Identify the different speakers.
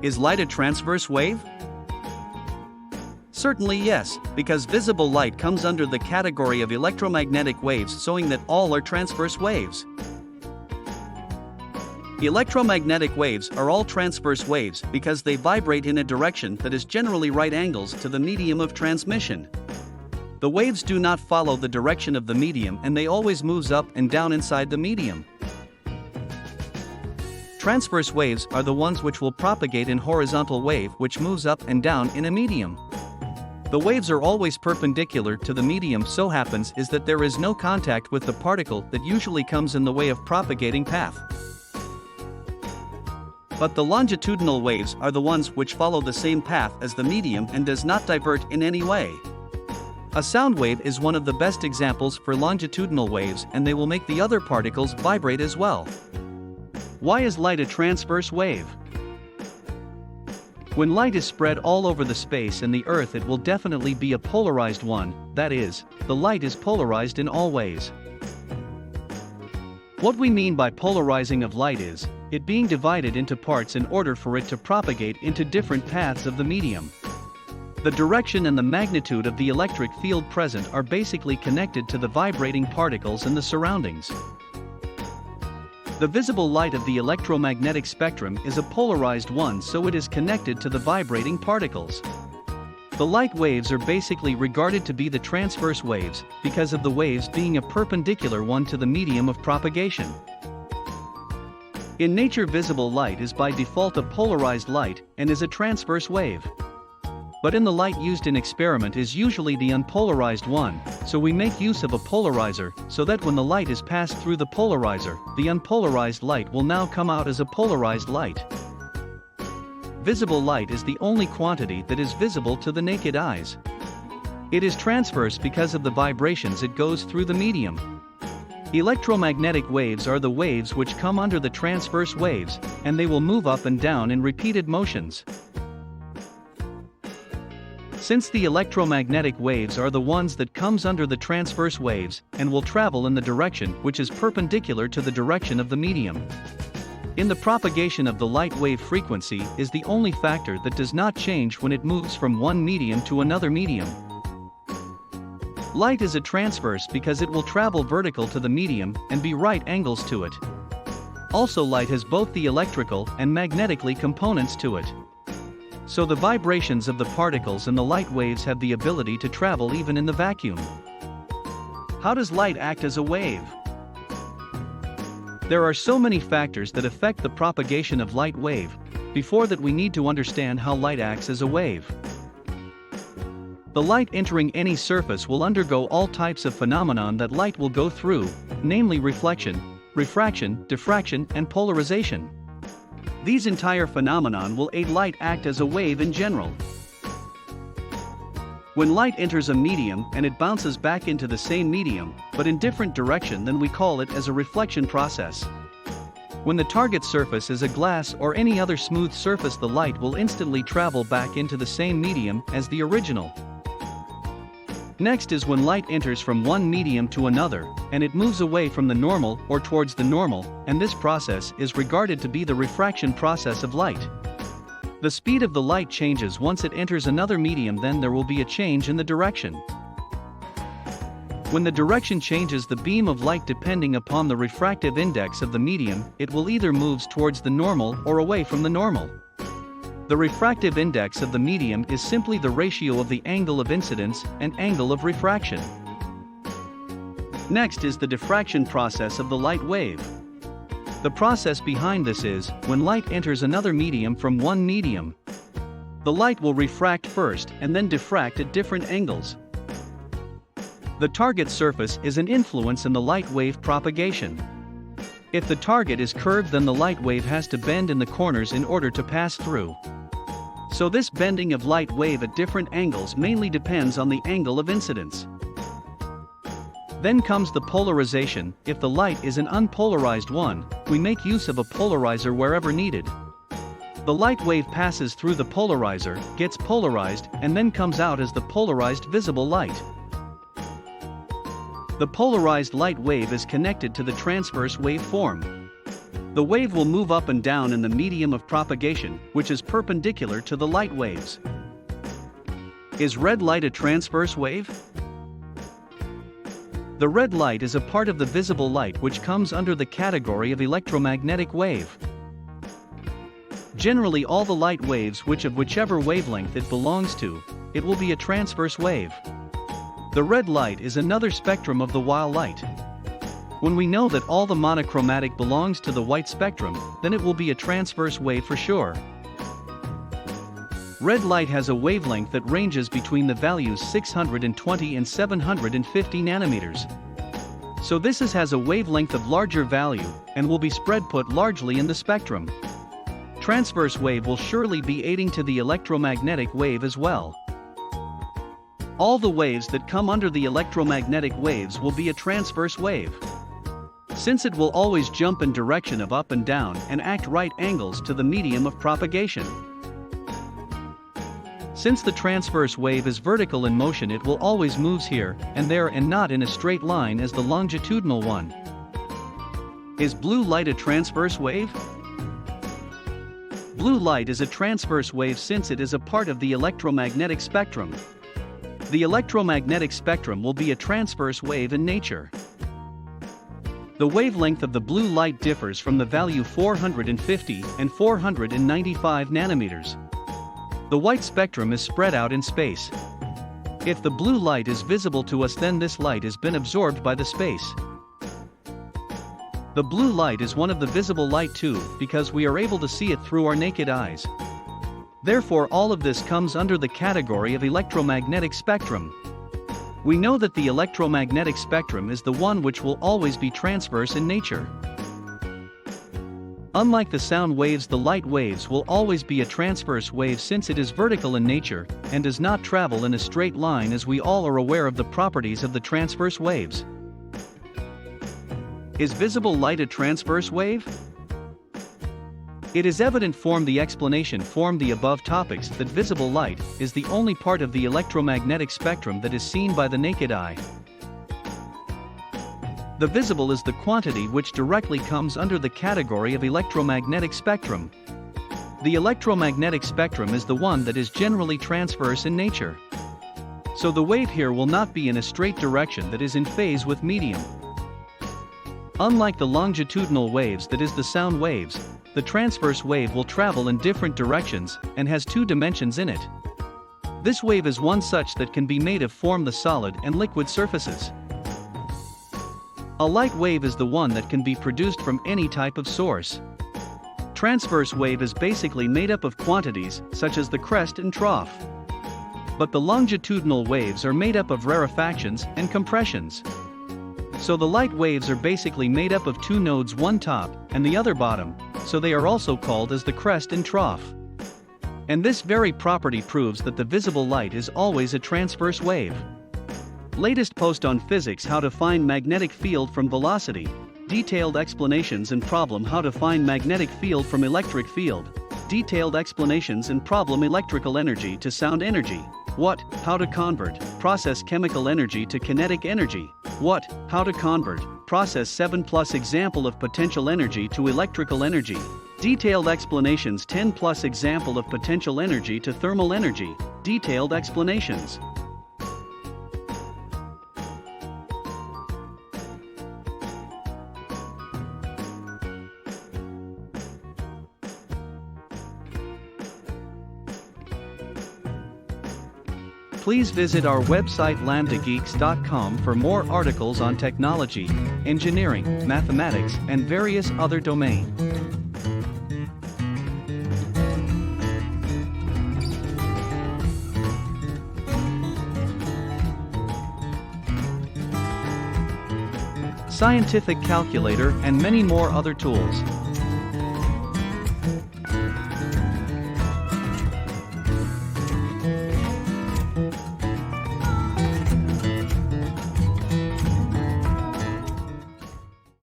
Speaker 1: Is light a transverse wave? Certainly yes, because visible light comes under the category of electromagnetic waves, showing that all are transverse waves. Electromagnetic waves are all transverse waves because they vibrate in a direction that is generally right angles to the medium of transmission. The waves do not follow the direction of the medium and they always moves up and down inside the medium. Transverse waves are the ones which will propagate in horizontal wave which moves up and down in a medium. The waves are always perpendicular to the medium. So happens is that there is no contact with the particle that usually comes in the way of propagating path. But the longitudinal waves are the ones which follow the same path as the medium and does not divert in any way. A sound wave is one of the best examples for longitudinal waves, and they will make the other particles vibrate as well. Why is light a transverse wave? When light is spread all over the space and the earth, it will definitely be a polarized one, that is, the light is polarized in all ways. What we mean by polarizing of light is it being divided into parts in order for it to propagate into different paths of the medium. The direction and the magnitude of the electric field present are basically connected to the vibrating particles and the surroundings. The visible light of the electromagnetic spectrum is a polarized one, so it is connected to the vibrating particles. The light waves are basically regarded to be the transverse waves because of the waves being a perpendicular one to the medium of propagation. In nature, visible light is by default a polarized light and is a transverse wave. But in the light used in experiment is usually the unpolarized one, so we make use of a polarizer so that when the light is passed through the polarizer, the unpolarized light will now come out as a polarized light. Visible light is the only quantity that is visible to the naked eyes. It is transverse because of the vibrations it goes through the medium. Electromagnetic waves are the waves which come under the transverse waves, and they will move up and down in repeated motions. Since the electromagnetic waves are the ones that comes under the transverse waves and will travel in the direction which is perpendicular to the direction of the medium. In the propagation of the light, wave frequency is the only factor that does not change when it moves from one medium to another medium. Light is a transverse because it will travel vertical to the medium and be right angles to it. Also, light has both the electrical and magnetically components to it. So the vibrations of the particles and the light waves have the ability to travel even in the vacuum. How does light act as a wave? There are so many factors that affect the propagation of light wave. Before that, we need to understand how light acts as a wave. The light entering any surface will undergo all types of phenomenon that light will go through, namely reflection, refraction, diffraction, and polarization. These entire phenomenon will aid light act as a wave in general. When light enters a medium and it bounces back into the same medium, but in different direction, then we call it as a reflection process. When the target surface is a glass or any other smooth surface, the light will instantly travel back into the same medium as the original. Next is when light enters from one medium to another, and it moves away from the normal or towards the normal, and this process is regarded to be the refraction process of light. The speed of the light changes once it enters another medium, then there will be a change in the direction. When the direction changes the beam of light depending upon the refractive index of the medium, it will either moves towards the normal or away from the normal. The refractive index of the medium is simply the ratio of the angle of incidence and angle of refraction. Next is the diffraction process of the light wave. The process behind this is, when light enters another medium from one medium, the light will refract first and then diffract at different angles. The target surface is an influence in the light wave propagation. If the target is curved, then the light wave has to bend in the corners in order to pass through. So this bending of light wave at different angles mainly depends on the angle of incidence. Then comes the polarization. If the light is an unpolarized one, we make use of a polarizer wherever needed. The light wave passes through the polarizer, gets polarized, and then comes out as the polarized visible light. The polarized light wave is connected to the transverse wave form. The wave will move up and down in the medium of propagation, which is perpendicular to the light waves. Is red light a transverse wave? The red light is a part of the visible light which comes under the category of electromagnetic wave. Generally all the light waves which of whichever wavelength it belongs to, it will be a transverse wave. The red light is another spectrum of the white light. When we know that all the monochromatic belongs to the white spectrum, then it will be a transverse wave for sure. Red light has a wavelength that ranges between the values 620 and 750 nanometers. So this has a wavelength of larger value, and will be spread put largely in the spectrum. Transverse wave will surely be aiding to the electromagnetic wave as well. All the waves that come under the electromagnetic waves will be a transverse wave, since it will always jump in direction of up and down and act right angles to the medium of propagation. Since the transverse wave is vertical in motion, it will always moves here and there and not in a straight line as the longitudinal one. Is blue light a transverse wave? Blue light is a transverse wave since it is a part of the electromagnetic spectrum. The electromagnetic spectrum will be a transverse wave in nature. The wavelength of the blue light differs from the value 450 and 495 nanometers. The white spectrum is spread out in space. If the blue light is visible to us, then this light has been absorbed by the space. The blue light is one of the visible light too, because we are able to see it through our naked eyes. Therefore all of this comes under the category of electromagnetic spectrum. We know that the electromagnetic spectrum is the one which will always be transverse in nature. Unlike the sound waves, the light waves will always be a transverse wave since it is vertical in nature and does not travel in a straight line, as we all are aware of the properties of the transverse waves. Is visible light a transverse wave? It is evident from the explanation from the above topics that visible light is the only part of the electromagnetic spectrum that is seen by the naked eye. The visible is the quantity which directly comes under the category of electromagnetic spectrum. The electromagnetic spectrum is the one that is generally transverse in nature. So the wave here will not be in a straight direction, that is in phase with medium. Unlike the longitudinal waves, that is the sound waves, the transverse wave will travel in different directions and has two dimensions in it. This wave is one such that can be made of form the solid and liquid surfaces. A light wave is the one that can be produced from any type of source. Transverse wave is basically made up of quantities such as the crest and trough. But the longitudinal waves are made up of rarefactions and compressions. So the light waves are basically made up of two nodes, one top and the other bottom, so they are also called as the crest and trough. And this very property proves that the visible light is always a transverse wave. Latest post on physics: how to find magnetic field from velocity. Detailed explanations and problem: how to find magnetic field from electric field. Detailed explanations and problem: electrical energy to sound energy. What? How to convert, process chemical energy to kinetic energy. What? How to convert, process 7+ example of potential energy to electrical energy. Detailed explanations: 10+ example of potential energy to thermal energy. Detailed explanations. Please visit our website lambdageeks.com for more articles on technology, engineering, mathematics, and various other domains. Scientific calculator and many more other tools.